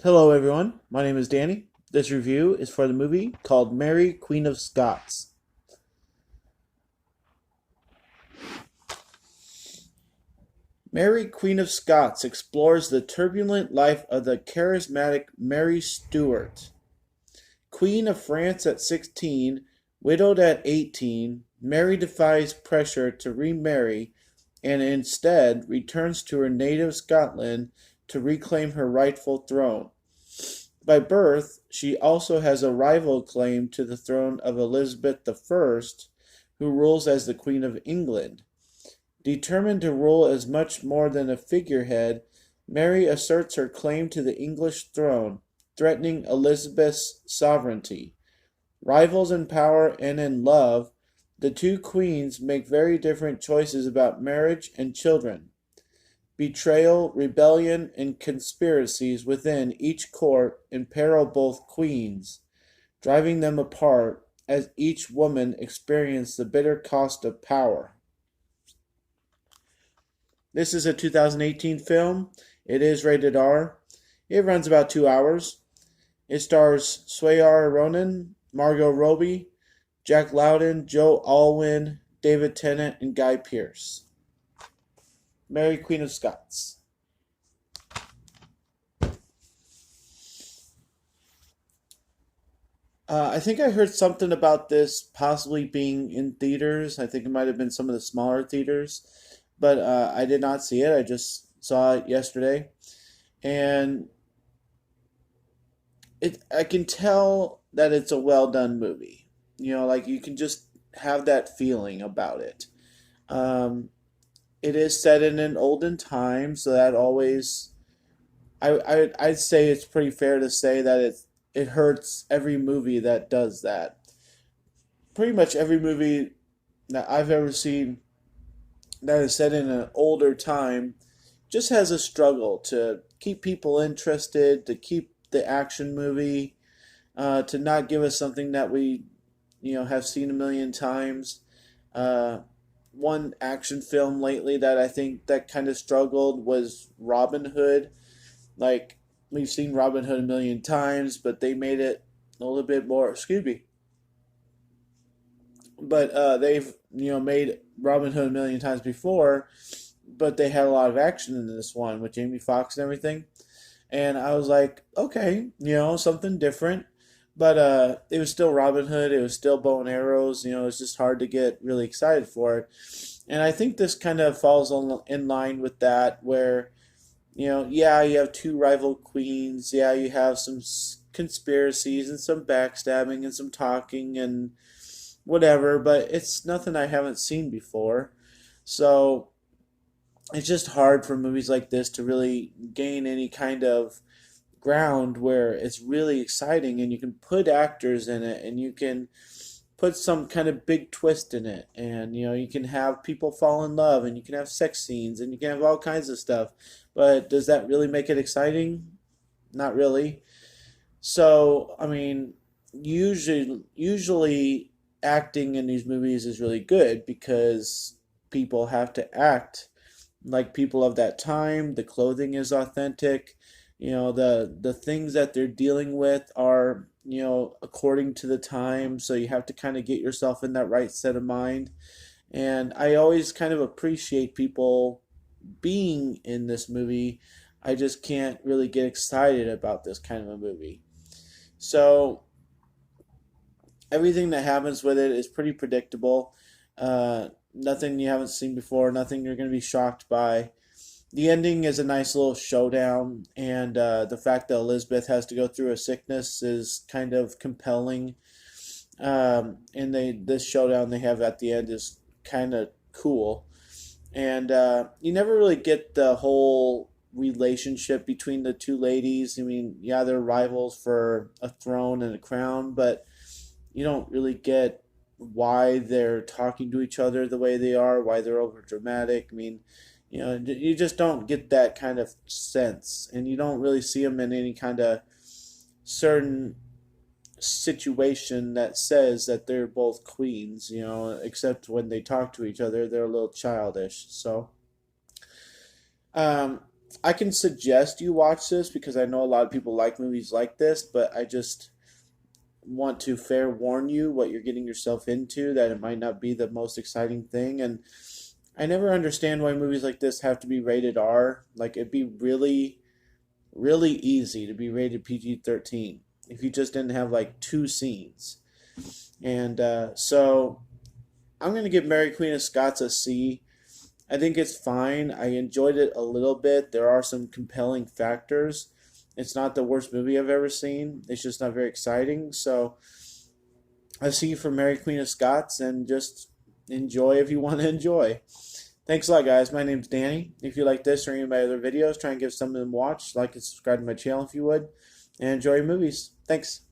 Hello, everyone. My name is Danny. This review is for the movie called Mary, Queen of Scots. Mary, Queen of Scots explores the turbulent life of the charismatic Mary Stuart. Queen of France at 16, widowed at 18, Mary defies pressure to remarry and instead returns to her native Scotland to reclaim her rightful throne. By birth, she also has a rival claim to the throne of Elizabeth I, who rules as the Queen of England. Determined to rule as much more than a figurehead, Mary asserts her claim to the English throne, threatening Elizabeth's sovereignty. Rivals in power and in love, the two queens make very different choices about marriage and children. Betrayal, rebellion, and conspiracies within each court imperil both queens, driving them apart as each woman experiences the bitter cost of power. This is a 2018 film. It is rated R. It runs about 2 hours. It stars Saoirse Ronan, Margot Robbie, Jack Lowden, Joe Alwyn, David Tennant, and Guy Pearce. Mary, Queen of Scots. I think I heard something about this possibly being in theaters. I think it might have been some of the smaller theaters, but I did not see it. I just saw it yesterday, and I can tell that it's a well done movie. Like you can just have that feeling about it. Um, it is set in an olden time, so that always I'd say it's pretty fair to say that it hurts every movie that does that. Pretty much every movie that I've ever seen that is set in an older time just has a struggle to keep people interested, to keep the action movie, to not give us something that we have seen a million times. Uh, One action film lately that I think that kind of struggled was Robin Hood. Like we've seen Robin Hood a million times, but they made it a little bit more. Excuse me, but they've made Robin Hood a million times before, but they had a lot of action in this one with Jamie Foxx and everything. And I was like, okay, something different. But it was still Robin Hood. It was still bow and arrows. It's just hard to get really excited for it. And I think this kind of falls in line with that, where yeah, you have two rival queens. Yeah, you have some conspiracies and some backstabbing and some talking and whatever, but it's nothing I haven't seen before. So it's just hard for movies like this to really gain any kind of ground where it's really exciting and you can put actors in it and you can put some kind of big twist in it, and you can have people fall in love and you can have sex scenes and you can have all kinds of stuff, but does that really make it exciting? Not really. So I mean, usually acting in these movies is really good because people have to act like people of that time. The clothing is authentic. The things that they're dealing with are according to the time. So you have to kind of get yourself in that right set of mind. And I always kind of appreciate people being in this movie. I just can't really get excited about this kind of a movie. So everything that happens with it is pretty predictable. Nothing you haven't seen before, nothing you're going to be shocked by. The ending is a nice little showdown, and the fact that Elizabeth has to go through a sickness is kind of compelling. And this showdown they have at the end is kind of cool. And you never really get the whole relationship between the two ladies. I mean, yeah, they're rivals for a throne and a crown, but you don't really get why they're talking to each other the way they are, why they're over dramatic. I mean, you just don't get that kind of sense, and you don't really see them in any kind of certain situation that says that they're both queens, except when they talk to each other, they're a little childish. So, um, I can suggest you watch this because I know a lot of people like movies like this, but I just want to fair warn you what you're getting yourself into, that it might not be the most exciting thing. And I never understand why movies like this have to be rated R. Like, it'd be really, really easy to be rated PG-13 if you just didn't have like two scenes. And so I'm going to give Mary Queen of Scots a C. I think it's fine. I enjoyed it a little bit. There are some compelling factors. It's not the worst movie I've ever seen. It's just not very exciting. So I see you for Mary Queen of Scots, and just enjoy if you want to enjoy. Thanks a lot, guys. My name's Danny. If you like this or any of my other videos, try and give some of them a watch. Like and subscribe to my channel if you would. And enjoy your movies. Thanks.